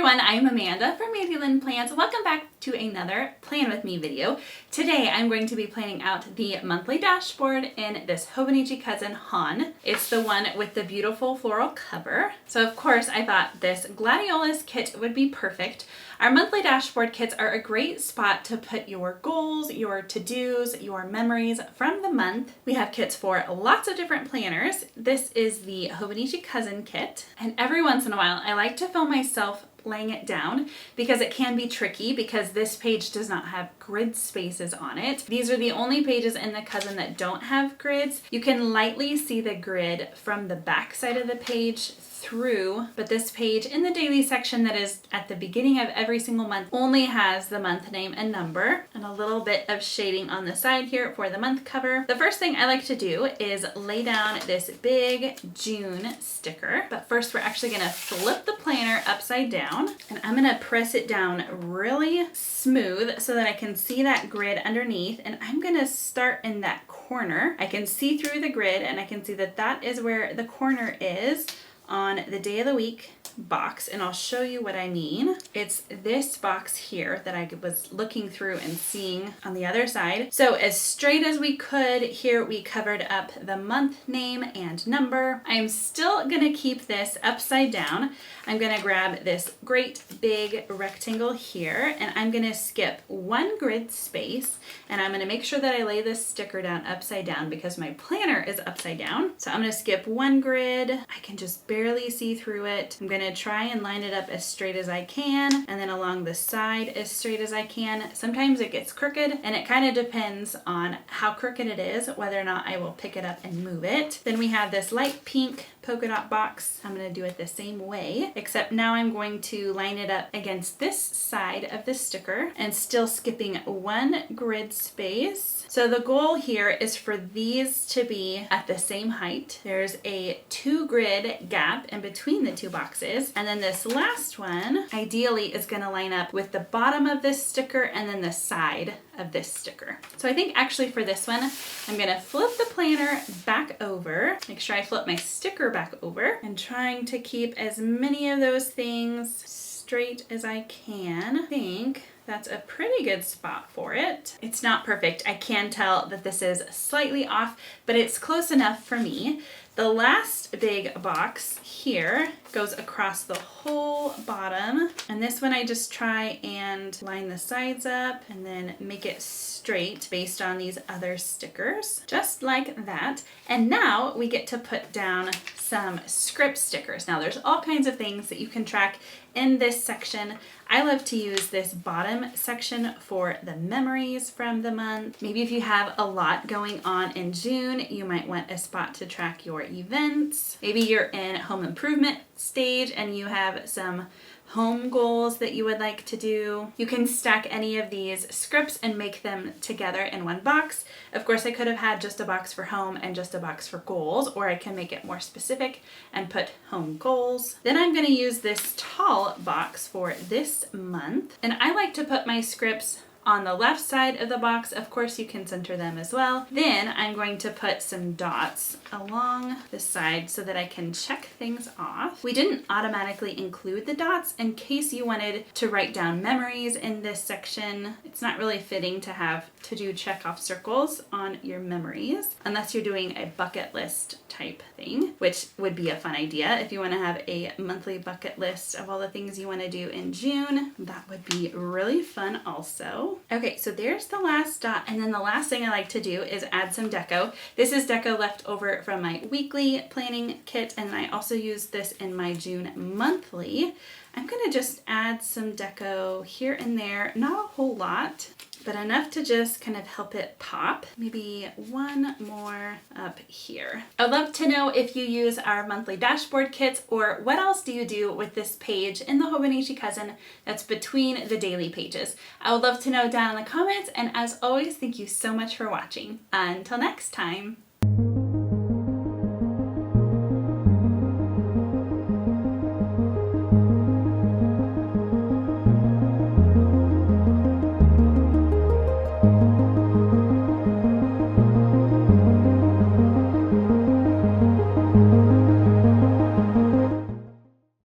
everyone, I'm Amanda from Mandy Lynn Plans. Welcome back to another Plan With Me video. Today I'm going to be planning out the monthly dashboard in this Hobonichi Cousin Han. It's the one with the beautiful floral cover. So of course I thought this Gladiolus kit would be perfect. Our monthly dashboard kits are a great spot to put your goals, your to-dos, your memories from the month. We have kits for lots of different planners. This is the Hobonichi Cousin kit, and every once in a while I like to film myself laying it down because it can be tricky because this page does not have grid spaces on it. These are the only pages in the Cousin that don't have grids. You can lightly see the grid from the back side of the page through, but this page in the daily section that is at the beginning of every single month only has the month name and number and a little bit of shading on the side here for the month cover. The first thing I like to do is lay down this big June sticker, but first we're actually going to flip the planner upside down and I'm going to press it down really smooth so that I can see that grid underneath, and I'm going to start in that corner. I can see through the grid and I can see that that is where the corner is on the day of the week box, and I'll show you what I mean. It's this box here that I was looking through and seeing on the other side. So as straight as we could, here we covered up the month name and number. I'm still gonna keep this upside down. I'm gonna grab this great big rectangle here and I'm gonna skip one grid space, and I'm gonna make sure that I lay this sticker down upside down because my planner is upside down. So I'm gonna skip one grid. I can just barely see through it. I'm gonna try and line it up as straight as I can, and then along the side as straight as I can. Sometimes it gets crooked and it kind of depends on how crooked it is, whether or not I will pick it up and move it. Then we have this light pink polka dot box. I'm going to do it the same way, except now I'm going to line it up against this side of the sticker and still skipping one grid space. So the goal here is for these to be at the same height. There's a 2 grid gap in between the two boxes. And then this last one ideally is going to line up with the bottom of this sticker and then the side of this sticker. So I think actually for this one, I'm going to flip the planner back over, make sure I flip my sticker back over, and trying to keep as many of those things straight as I can. I think that's a pretty good spot for it. It's not perfect. I can tell that this is slightly off, but it's close enough for me. The last big box here goes across the whole bottom, and this one I just try and line the sides up and then make it straight based on these other stickers, just like that. And now we get to put down some script stickers. Now there's all kinds of things that you can track in this section. I love to use this bottom section for the memories from the month. Maybe if you have a lot going on in June, you might want a spot to track your events. Maybe you're in home improvement stage and you have some home goals that you would like to do. You can stack any of these scripts and make them together in one box. Of course, I could have had just a box for home and just a box for goals, or I can make it more specific and put home goals. Then I'm going to use this tall box for this month, and I like to put my scripts on the left side of the box. Of course, you can center them as well. Then I'm going to put some dots along the side so that I can check things off. We didn't automatically include the dots in case you wanted to write down memories in this section. It's not really fitting to have to do check off circles on your memories unless you're doing a bucket list type thing, which would be a fun idea. If you want to have a monthly bucket list of all the things you want to do in June, that would be really fun also. Okay, so there's the last dot, and then the last thing I like to do is add some deco. This is deco left over from my weekly planning kit, and I also use this in my June monthly. I'm gonna just add some deco here and there, not a whole lot, but enough to just kind of help it pop. Maybe one more up here. I'd love to know if you use our monthly dashboard kits, or what else do you do with this page in the Hobonichi Cousin that's between the daily pages. I would love to know down in the comments, and as always, thank you so much for watching. Until next time.